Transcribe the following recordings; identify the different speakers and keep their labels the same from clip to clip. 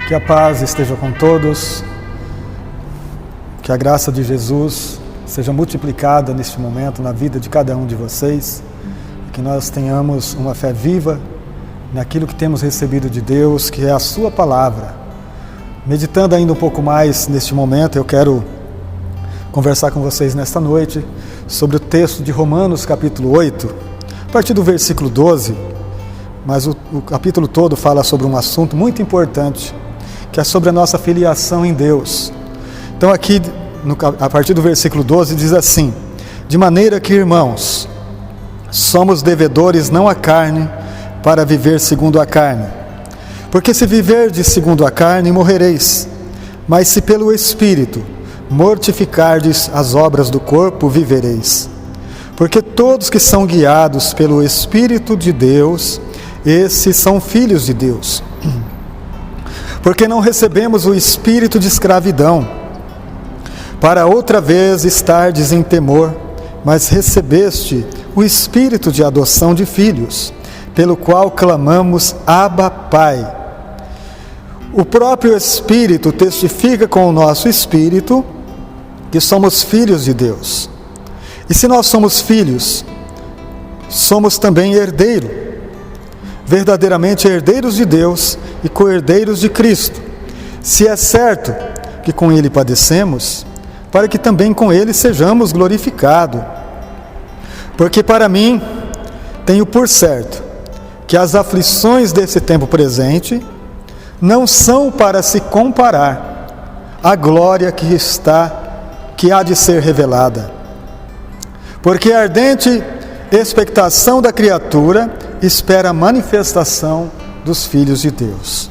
Speaker 1: Que a paz esteja com todos, que a graça de Jesus seja multiplicada neste momento na vida de cada um de vocês, que nós tenhamos uma fé viva naquilo que temos recebido de Deus, que é a sua palavra. Meditando ainda um pouco mais neste momento, eu quero conversar com vocês nesta noite sobre o texto de Romanos capítulo 8, a partir do versículo 12, mas o capítulo todo fala sobre um assunto muito importante, que é sobre a nossa filiação em Deus. Então aqui, a partir do versículo 12, diz assim: de maneira que, irmãos, somos devedores não à carne, para viver segundo a carne. Porque se viverdes segundo a carne, morrereis. Mas se pelo Espírito mortificardes as obras do corpo, vivereis. Porque todos que são guiados pelo Espírito de Deus, esses são filhos de Deus. Porque não recebemos o espírito de escravidão, para outra vez estardes em temor, mas recebeste o espírito de adoção de filhos, pelo qual clamamos, Abba, Pai. O próprio Espírito testifica com o nosso espírito que somos filhos de Deus. E se nós somos filhos, somos também herdeiros, verdadeiramente herdeiros de Deus e co-herdeiros de Cristo, se é certo que com Ele padecemos, para que também com Ele sejamos glorificados. Porque para mim, tenho por certo, que as aflições desse tempo presente não são para se comparar à glória que há de ser revelada. Porque a ardente expectação da criatura espera a manifestação dos filhos de Deus.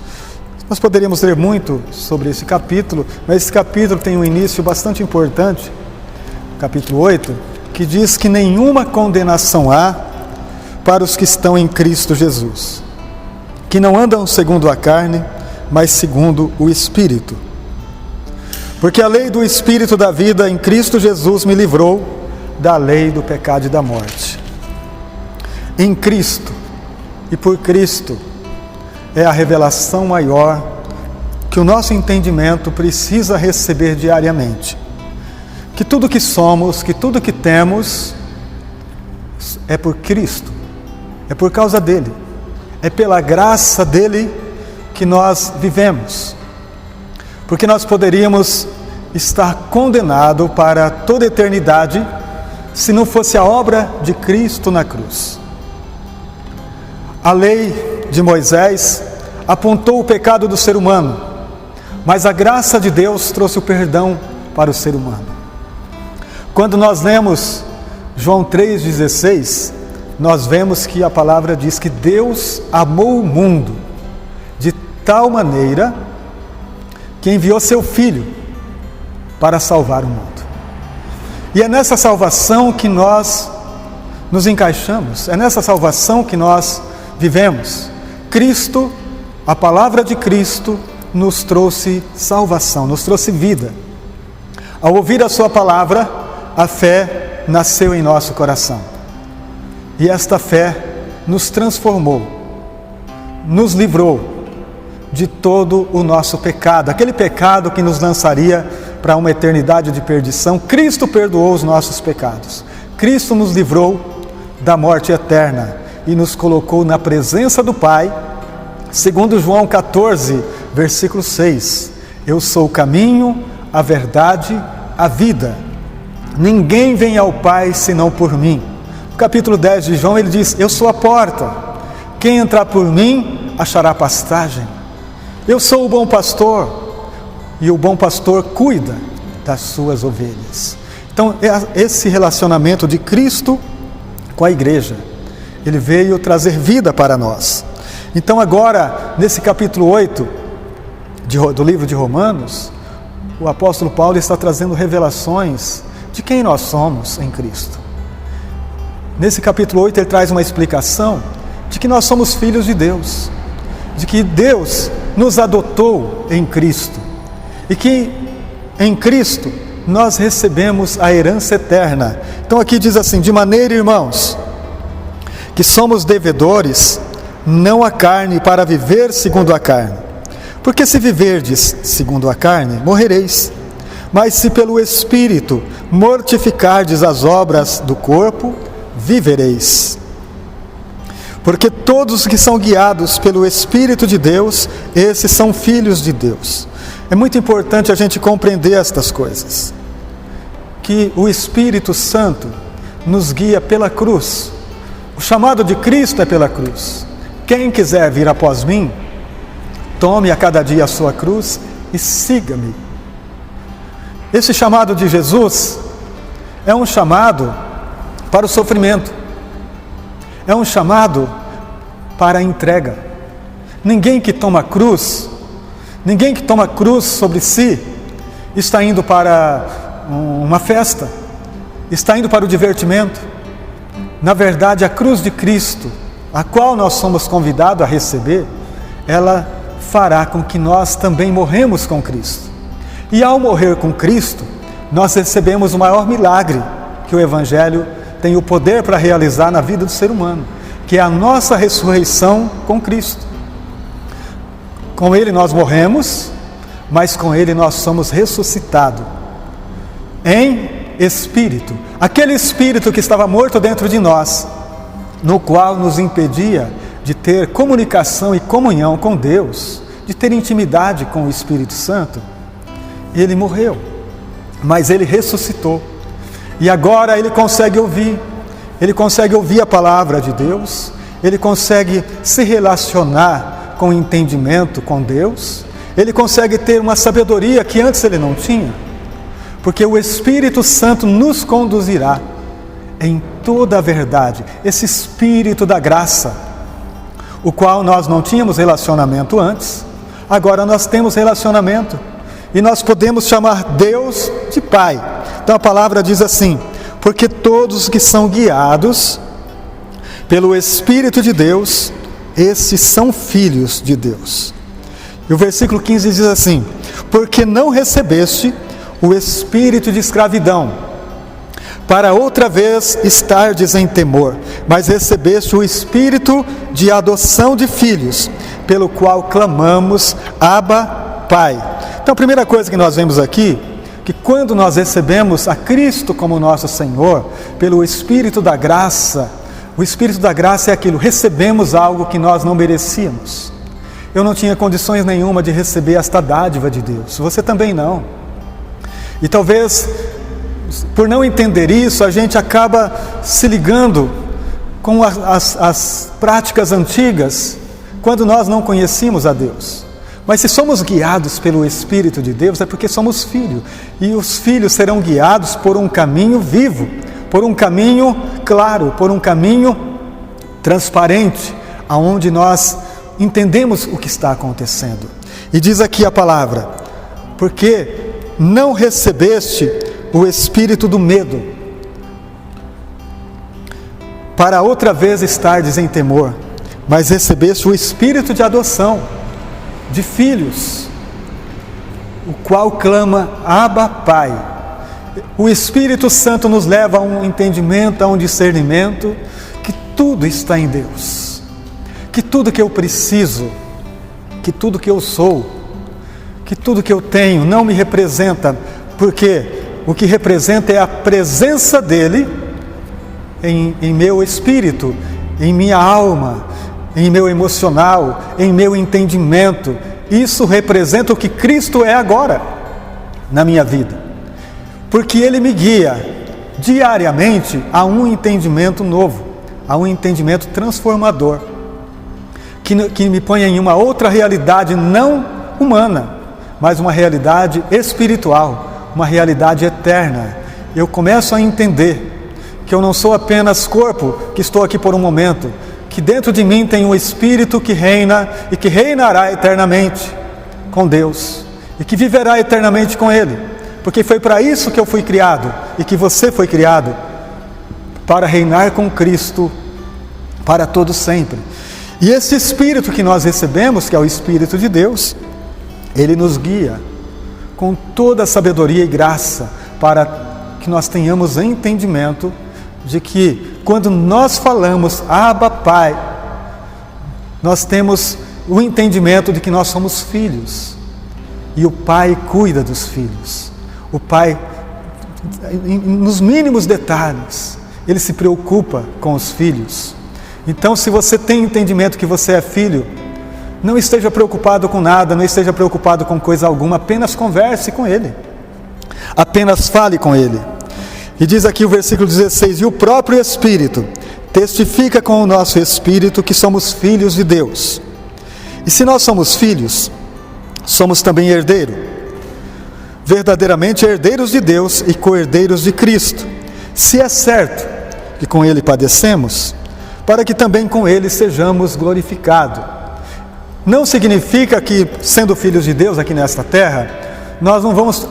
Speaker 1: Nós poderíamos ler muito sobre esse capítulo, mas esse capítulo tem um início bastante importante, capítulo 8, que diz que nenhuma condenação há para os que estão em Cristo Jesus, que não andam segundo a carne, mas segundo o Espírito. Porque a lei do Espírito da vida em Cristo Jesus me livrou da lei do pecado e da morte. Em Cristo e por Cristo é a revelação maior que o nosso entendimento precisa receber diariamente. Que tudo que somos, que tudo que temos é por Cristo, é por causa dele, é pela graça dele que nós vivemos. Porque nós poderíamos estar condenados para toda a eternidade se não fosse a obra de Cristo na cruz. A lei de Moisés apontou o pecado do ser humano, mas a graça de Deus trouxe o perdão para o ser humano. Quando nós lemos João 3,16, nós vemos que a palavra diz que Deus amou o mundo de tal maneira que enviou seu Filho para salvar o mundo. E é nessa salvação que nós nos encaixamos, é nessa salvação que nós vivemos. Cristo, a palavra de Cristo, nos trouxe salvação, nos trouxe vida. Ao ouvir a sua palavra, a fé nasceu em nosso coração. E esta fé nos transformou, nos livrou de todo o nosso pecado, aquele pecado que nos lançaria para uma eternidade de perdição. Cristo perdoou os nossos pecados. Cristo nos livrou da morte eterna e nos colocou na presença do Pai, segundo João 14, versículo 6. Eu sou o caminho, a verdade, a vida. Ninguém vem ao Pai senão por mim. No capítulo 10 de João ele diz: eu sou a porta. Quem entrar por mim achará pastagem. Eu sou o bom pastor e o bom pastor cuida das suas ovelhas. Então, esse relacionamento de Cristo com a igreja, ele veio trazer vida para nós. Então agora, nesse capítulo 8 do livro de Romanos, o apóstolo Paulo está trazendo revelações de quem nós somos em Cristo. Nesse capítulo 8 ele traz uma explicação de que nós somos filhos de Deus, de que Deus nos adotou em Cristo e que em Cristo nós recebemos a herança eterna. Então aqui diz assim: de maneira, irmãos, que somos devedores, não à carne, para viver segundo a carne. Porque se viverdes segundo a carne, morrereis. Mas se pelo Espírito mortificardes as obras do corpo, vivereis. Porque todos os que são guiados pelo Espírito de Deus, esses são filhos de Deus. É muito importante a gente compreender estas coisas. Que o Espírito Santo nos guia pela cruz. O chamado de Cristo é pela cruz. Quem quiser vir após mim, tome a cada dia a sua cruz e siga-me. Esse chamado de Jesus é um chamado para o sofrimento. É um chamado para a entrega. Ninguém que toma cruz sobre si, está indo para uma festa, está indo para o divertimento. Na verdade, a cruz de Cristo, a qual nós somos convidados a receber, ela fará com que nós também morremos com Cristo. E ao morrer com Cristo, nós recebemos o maior milagre que o Evangelho tem o poder para realizar na vida do ser humano, que é a nossa ressurreição com Cristo. Com Ele nós morremos, mas com Ele nós somos ressuscitados em Espírito. Aquele Espírito que estava morto dentro de nós, no qual nos impedia de ter comunicação e comunhão com Deus, de ter intimidade com o Espírito Santo. Ele morreu, mas Ele ressuscitou. E agora Ele consegue ouvir a palavra de Deus, Ele consegue se relacionar com entendimento com Deus, Ele consegue ter uma sabedoria que antes Ele não tinha, porque o Espírito Santo nos conduzirá em toda a verdade. Esse Espírito da graça, o qual nós não tínhamos relacionamento antes, agora nós temos relacionamento, e nós podemos chamar Deus de Pai. Então a palavra diz assim: porque todos que são guiados pelo Espírito de Deus, esses são filhos de Deus. E o versículo 15 diz assim: porque não recebeste o espírito de escravidão, para outra vez estardes em temor, mas recebeste o espírito de adoção de filhos, pelo qual clamamos, Abba, Pai. Então a primeira coisa que nós vemos aqui, que quando nós recebemos a Cristo como nosso Senhor, pelo Espírito da graça, o Espírito da graça é aquilo, recebemos algo que nós não merecíamos. Eu não tinha condições nenhuma de receber esta dádiva de Deus, você também não. E talvez, por não entender isso, a gente acaba se ligando com as práticas antigas, quando nós não conhecíamos a Deus. Mas se somos guiados pelo Espírito de Deus, é porque somos filhos. E os filhos serão guiados por um caminho vivo, por um caminho claro, por um caminho transparente, aonde nós entendemos o que está acontecendo. E diz aqui a palavra: porque não recebeste o espírito do medo, para outra vez estardes em temor, mas recebeste o espírito de adoção, de filhos, o qual clama, Abba, Pai. O Espírito Santo nos leva a um entendimento, a um discernimento, que tudo está em Deus, que tudo que eu preciso, que tudo que eu sou, que tudo que eu tenho não me representa, porque o que representa é a presença dEle em meu espírito, em minha alma, em meu emocional, em meu entendimento. Isso representa o que Cristo é agora na minha vida, porque Ele me guia diariamente a um entendimento novo, a um entendimento transformador, que me põe em uma outra realidade não humana, mas uma realidade espiritual, uma realidade eterna. Eu começo a entender que eu não sou apenas corpo, que estou aqui por um momento, que dentro de mim tem um Espírito que reina e que reinará eternamente com Deus e que viverá eternamente com Ele, porque foi para isso que eu fui criado e que você foi criado, para reinar com Cristo para todo sempre. E esse Espírito que nós recebemos, que é o Espírito de Deus, Ele nos guia com toda a sabedoria e graça, para que nós tenhamos entendimento de que quando nós falamos Abba, Pai, nós temos o entendimento de que nós somos filhos. E o Pai cuida dos filhos. O Pai, nos mínimos detalhes, Ele se preocupa com os filhos. Então, se você tem entendimento que você é filho, não esteja preocupado com nada, não esteja preocupado com coisa alguma, apenas converse com Ele. Apenas fale com Ele. E diz aqui o versículo 16: e o próprio Espírito testifica com o nosso Espírito que somos filhos de Deus. E se nós somos filhos, somos também herdeiros, verdadeiramente herdeiros de Deus e co-herdeiros de Cristo, se é certo que com Ele padecemos, para que também com Ele sejamos glorificados. Não significa que, sendo filhos de Deus aqui nesta terra, nós não vamos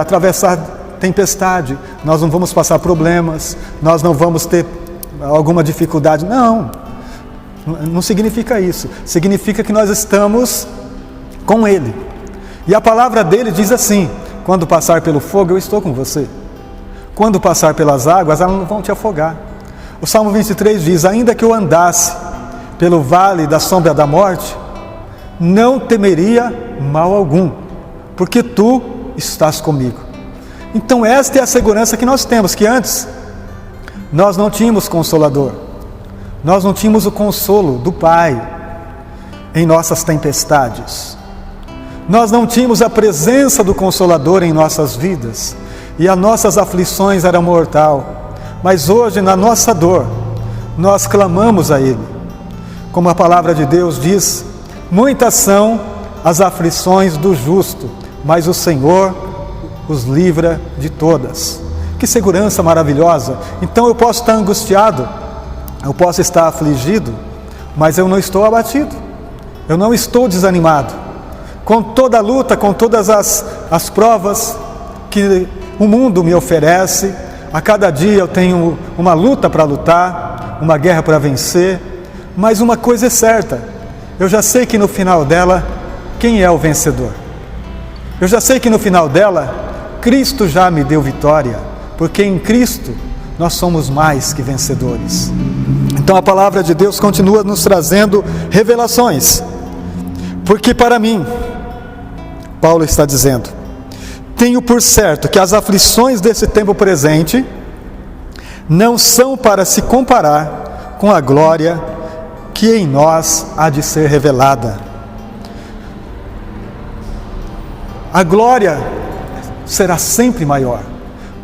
Speaker 1: atravessar tempestade, nós não vamos passar problemas, nós não vamos ter alguma dificuldade. Não significa isso. Significa que nós estamos com Ele. E a palavra dele diz assim: quando passar pelo fogo, eu estou com você. Quando passar pelas águas, elas não vão te afogar. O Salmo 23 diz: ainda que eu andasse pelo vale da sombra da morte, não temeria mal algum, porque tu estás comigo. Então esta é a segurança que nós temos, que antes nós não tínhamos consolador, nós não tínhamos o consolo do Pai em nossas tempestades, nós não tínhamos a presença do Consolador em nossas vidas, e as nossas aflições eram mortal. Mas hoje, na nossa dor, nós clamamos a Ele. Como a palavra de Deus diz: muitas são as aflições do justo, mas o Senhor os livra de todas. Que segurança maravilhosa! Então eu posso estar angustiado, eu posso estar afligido, mas eu não estou abatido, eu não estou desanimado. Com toda a luta, com todas as provas que o mundo me oferece, a cada dia eu tenho uma luta para lutar, uma guerra para vencer, mas uma coisa é certa: eu já sei que no final dela, quem é o vencedor? Eu já sei que no final dela, Cristo já me deu vitória, porque em Cristo nós somos mais que vencedores. Então a palavra de Deus continua nos trazendo revelações, porque para mim, Paulo está dizendo, tenho por certo que as aflições desse tempo presente não são para se comparar com a glória que em nós há de ser revelada. A glória será sempre maior.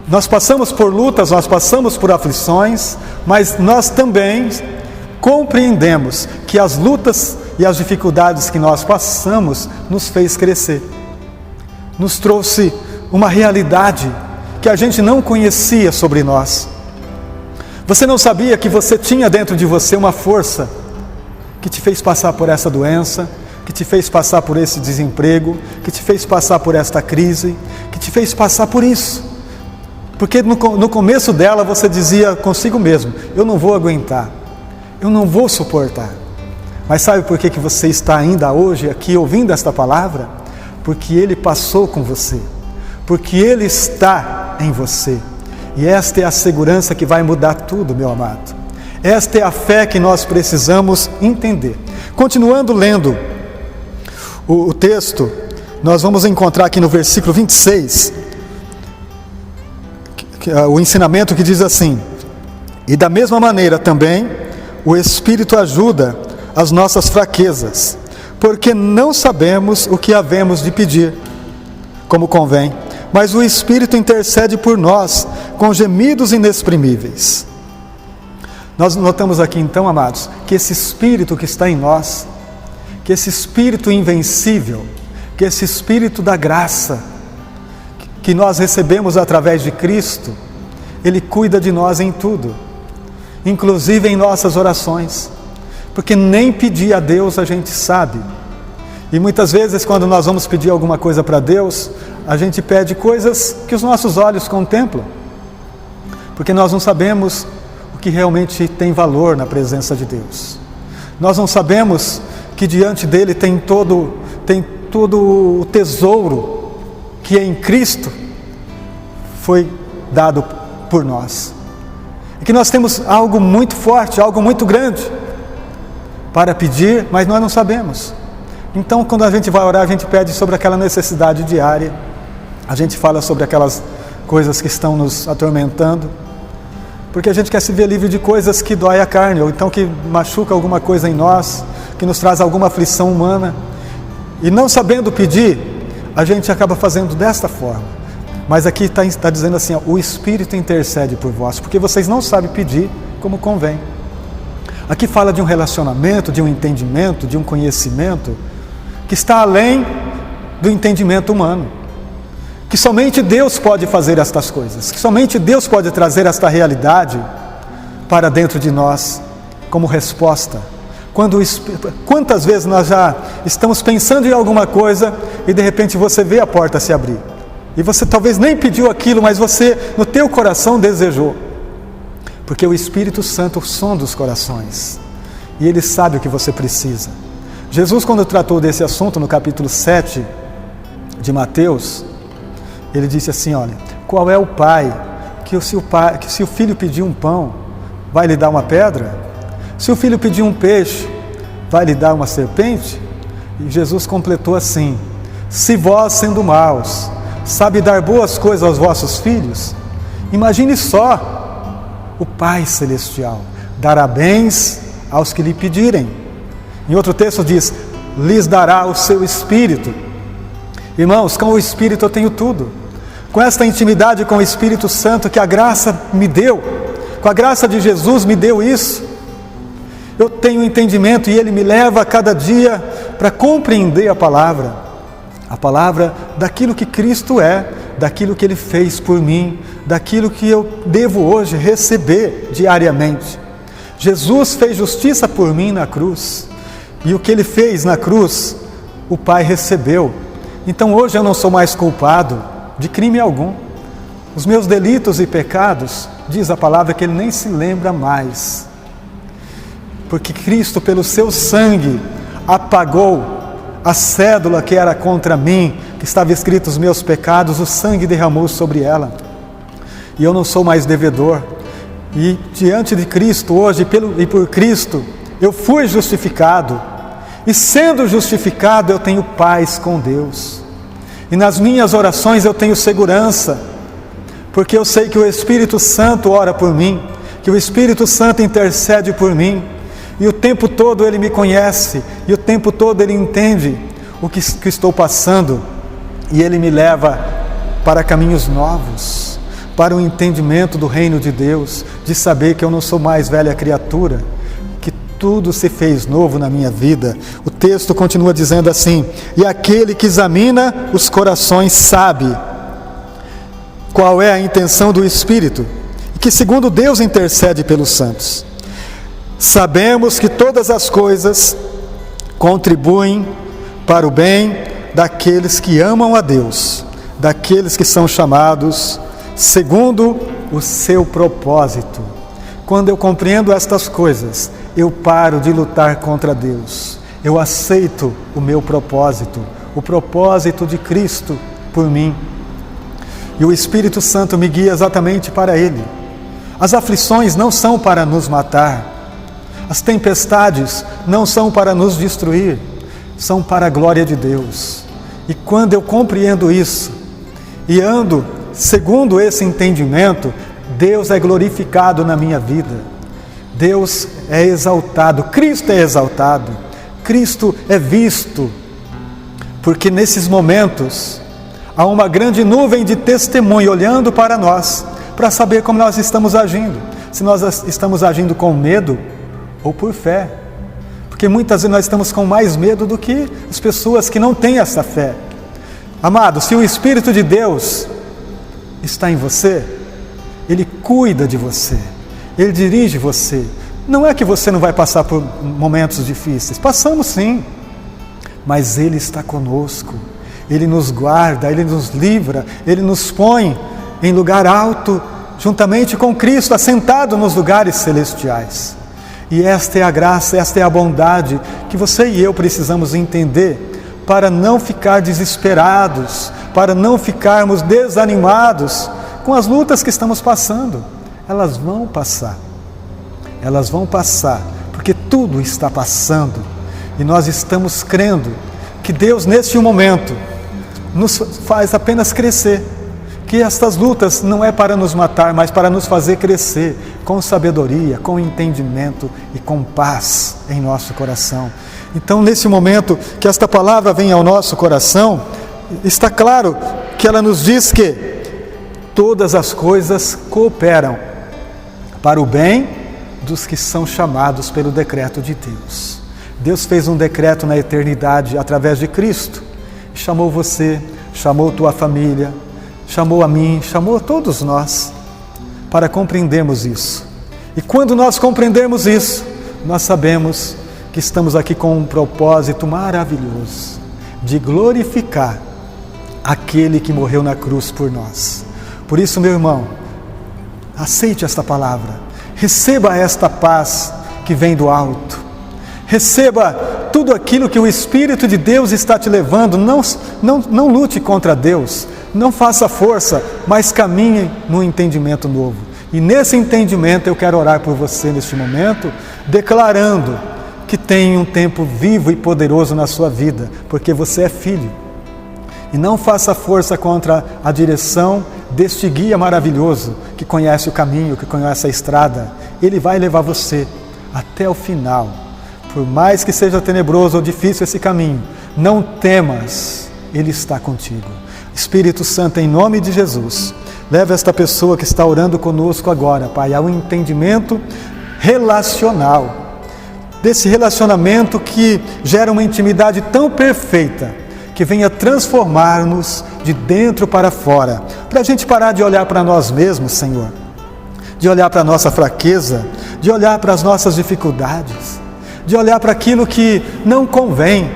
Speaker 1: Nós passamos por lutas, nós passamos por aflições, mas nós também compreendemos que as lutas e as dificuldades que nós passamos nos fez crescer, nos trouxe uma realidade que a gente não conhecia sobre nós. Você não sabia que você tinha dentro de você uma força que te fez passar por essa doença, que te fez passar por esse desemprego, que te fez passar por esta crise, que te fez passar por isso. Porque no começo dela você dizia consigo mesmo: eu não vou aguentar, eu não vou suportar. Mas sabe por que você está ainda hoje aqui ouvindo esta palavra? Porque Ele passou com você, porque Ele está em você. E esta é a segurança que vai mudar tudo, meu amado. Esta é a fé que nós precisamos entender. Continuando lendo o texto, nós vamos encontrar aqui no versículo 26, o ensinamento que diz assim: e da mesma maneira também o Espírito ajuda as nossas fraquezas, porque não sabemos o que havemos de pedir como convém, mas o Espírito intercede por nós com gemidos inexprimíveis. Nós notamos aqui então, amados, que esse Espírito que está em nós, que esse Espírito invencível, que esse Espírito da graça, que nós recebemos através de Cristo, Ele cuida de nós em tudo, inclusive em nossas orações, porque nem pedir a Deus a gente sabe. E muitas vezes quando nós vamos pedir alguma coisa para Deus, a gente pede coisas que os nossos olhos contemplam, porque nós não sabemos o que realmente tem valor na presença de Deus. Nós não sabemos que diante dele tem todo o tesouro que em Cristo foi dado por nós. E que nós temos algo muito forte, algo muito grande para pedir, mas nós não sabemos. Então, quando a gente vai orar, a gente pede sobre aquela necessidade diária, a gente fala sobre aquelas coisas que estão nos atormentando, porque a gente quer se ver livre de coisas que dói a carne, ou então que machuca alguma coisa em nós, que nos traz alguma aflição humana, e não sabendo pedir, a gente acaba fazendo desta forma. Mas aqui está dizendo assim, ó, o Espírito intercede por vós, porque vocês não sabem pedir como convém. Aqui fala de um relacionamento, de um entendimento, de um conhecimento, que está além do entendimento humano. Que somente Deus pode fazer estas coisas, que somente Deus pode trazer esta realidade para dentro de nós, como resposta. Quantas vezes nós já estamos pensando em alguma coisa e de repente você vê a porta se abrir. E você talvez nem pediu aquilo, mas você no teu coração desejou. Porque o Espírito Santo sonda os corações e Ele sabe o que você precisa. Jesus, quando tratou desse assunto no capítulo 7 de Mateus, Ele disse assim, olha, qual é o pai que se o filho pedir um pão, vai lhe dar uma pedra? Se o filho pedir um peixe, vai lhe dar uma serpente? E Jesus completou assim, se vós, sendo maus, sabe dar boas coisas aos vossos filhos, imagine só o Pai Celestial, dará bens aos que lhe pedirem. Em outro texto diz, lhes dará o seu Espírito. Irmãos, com o Espírito eu tenho tudo. Com esta intimidade com o Espírito Santo que a graça me deu, com a graça de Jesus me deu isso, eu tenho entendimento e Ele me leva a cada dia para compreender a palavra daquilo que Cristo é, daquilo que Ele fez por mim, daquilo que eu devo hoje receber diariamente. Jesus fez justiça por mim na cruz, e o que Ele fez na cruz, o Pai recebeu. Então hoje eu não sou mais culpado de crime algum. Os meus delitos e pecados, diz a palavra que Ele nem se lembra mais. Porque Cristo, pelo seu sangue, apagou a cédula que era contra mim, que estava escrito os meus pecados, o sangue derramou sobre ela. E eu não sou mais devedor. E diante de Cristo hoje, e por Cristo, eu fui justificado. E sendo justificado, eu tenho paz com Deus. E nas minhas orações eu tenho segurança, porque eu sei que o Espírito Santo ora por mim, que o Espírito Santo intercede por mim, e o tempo todo Ele me conhece, e o tempo todo Ele entende o que estou passando, e Ele me leva para caminhos novos, para o entendimento do reino de Deus, de saber que eu não sou mais velha criatura, que tudo se fez novo na minha vida. O texto continua dizendo assim, e aquele que examina os corações sabe qual é a intenção do Espírito, e que segundo Deus intercede pelos santos. Sabemos que todas as coisas contribuem para o bem daqueles que amam a Deus, daqueles que são chamados segundo o seu propósito. Quando eu compreendo estas coisas, eu paro de lutar contra Deus. Eu aceito o meu propósito, o propósito de Cristo por mim. E o Espírito Santo me guia exatamente para Ele. As aflições não são para nos matar. As tempestades não são para nos destruir, são para a glória de Deus. E quando eu compreendo isso e ando segundo esse entendimento, Deus é glorificado na minha vida. Deus é exaltado, Cristo é exaltado, Cristo é visto, porque nesses momentos há uma grande nuvem de testemunho olhando para nós, para saber como nós estamos agindo, se nós estamos agindo com medo ou por fé, porque muitas vezes nós estamos com mais medo do que as pessoas que não têm essa fé. Amado, se o Espírito de Deus está em você, Ele cuida de você, Ele dirige você. Não é que você não vai passar por momentos difíceis, passamos sim, mas Ele está conosco, Ele nos guarda, Ele nos livra, Ele nos põe em lugar alto, juntamente com Cristo, assentado nos lugares celestiais. E esta é a graça, esta é a bondade que você e eu precisamos entender para não ficar desesperados, para não ficarmos desanimados com as lutas que estamos passando. Elas vão passar, porque tudo está passando e nós estamos crendo que Deus neste momento nos faz apenas crescer, que estas lutas não é para nos matar, mas para nos fazer crescer com sabedoria, com entendimento e com paz em nosso coração. Então, nesse momento que esta palavra vem ao nosso coração, está claro que ela nos diz que todas as coisas cooperam para o bem dos que são chamados pelo decreto de Deus. Deus fez um decreto na eternidade através de Cristo. Chamou você, chamou tua família, chamou a mim, chamou a todos nós para compreendermos isso. E quando nós compreendermos isso, nós sabemos que estamos aqui com um propósito maravilhoso de glorificar aquele que morreu na cruz por nós. Por isso, meu irmão, aceite esta palavra, receba esta paz que vem do alto, receba tudo aquilo que o Espírito de Deus está te levando. Não lute contra Deus, não faça força, mas caminhe no entendimento novo. E nesse entendimento eu quero orar por você neste momento, declarando que tem um tempo vivo e poderoso na sua vida, porque você é filho. E não faça força contra a direção deste guia maravilhoso, que conhece o caminho, que conhece a estrada. Ele vai levar você até o final. Por mais que seja tenebroso ou difícil esse caminho, não temas, Ele está contigo. Espírito Santo, em nome de Jesus, leva esta pessoa que está orando conosco agora, Pai, ao entendimento relacional, desse relacionamento que gera uma intimidade tão perfeita, que venha transformar-nos de dentro para fora, para a gente parar de olhar para nós mesmos, Senhor, de olhar para a nossa fraqueza, de olhar para as nossas dificuldades, de olhar para aquilo que não convém,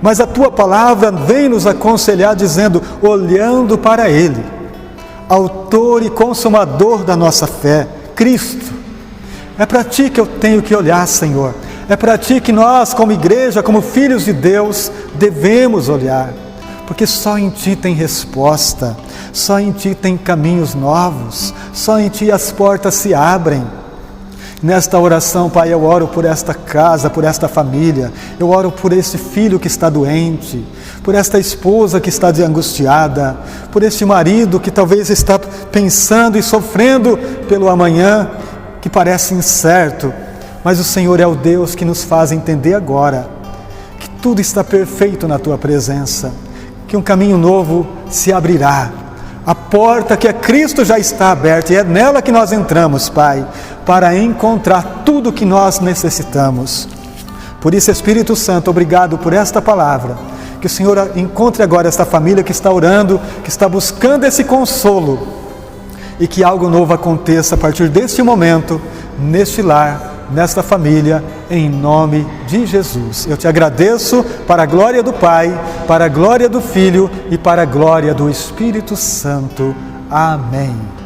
Speaker 1: mas a Tua palavra vem nos aconselhar dizendo, olhando para Ele, autor e consumador da nossa fé, Cristo. É para Ti que eu tenho que olhar, Senhor. É para Ti que nós, como igreja, como filhos de Deus, devemos olhar. Porque só em Ti tem resposta, só em Ti tem caminhos novos, só em Ti as portas se abrem. Nesta oração, Pai, eu oro por esta casa, por esta família, eu oro por esse filho que está doente, por esta esposa que está angustiada, por este marido que talvez está pensando e sofrendo pelo amanhã, que parece incerto, mas o Senhor é o Deus que nos faz entender agora que tudo está perfeito na Tua presença, que um caminho novo se abrirá. A porta que é Cristo já está aberta e é nela que nós entramos, Pai, para encontrar tudo o que nós necessitamos. Por isso, Espírito Santo, obrigado por esta palavra. Que o Senhor encontre agora esta família que está orando, que está buscando esse consolo e que algo novo aconteça a partir deste momento, neste lar, nesta família, em nome de Jesus. Eu te agradeço para a glória do Pai, para a glória do Filho e para a glória do Espírito Santo. Amém.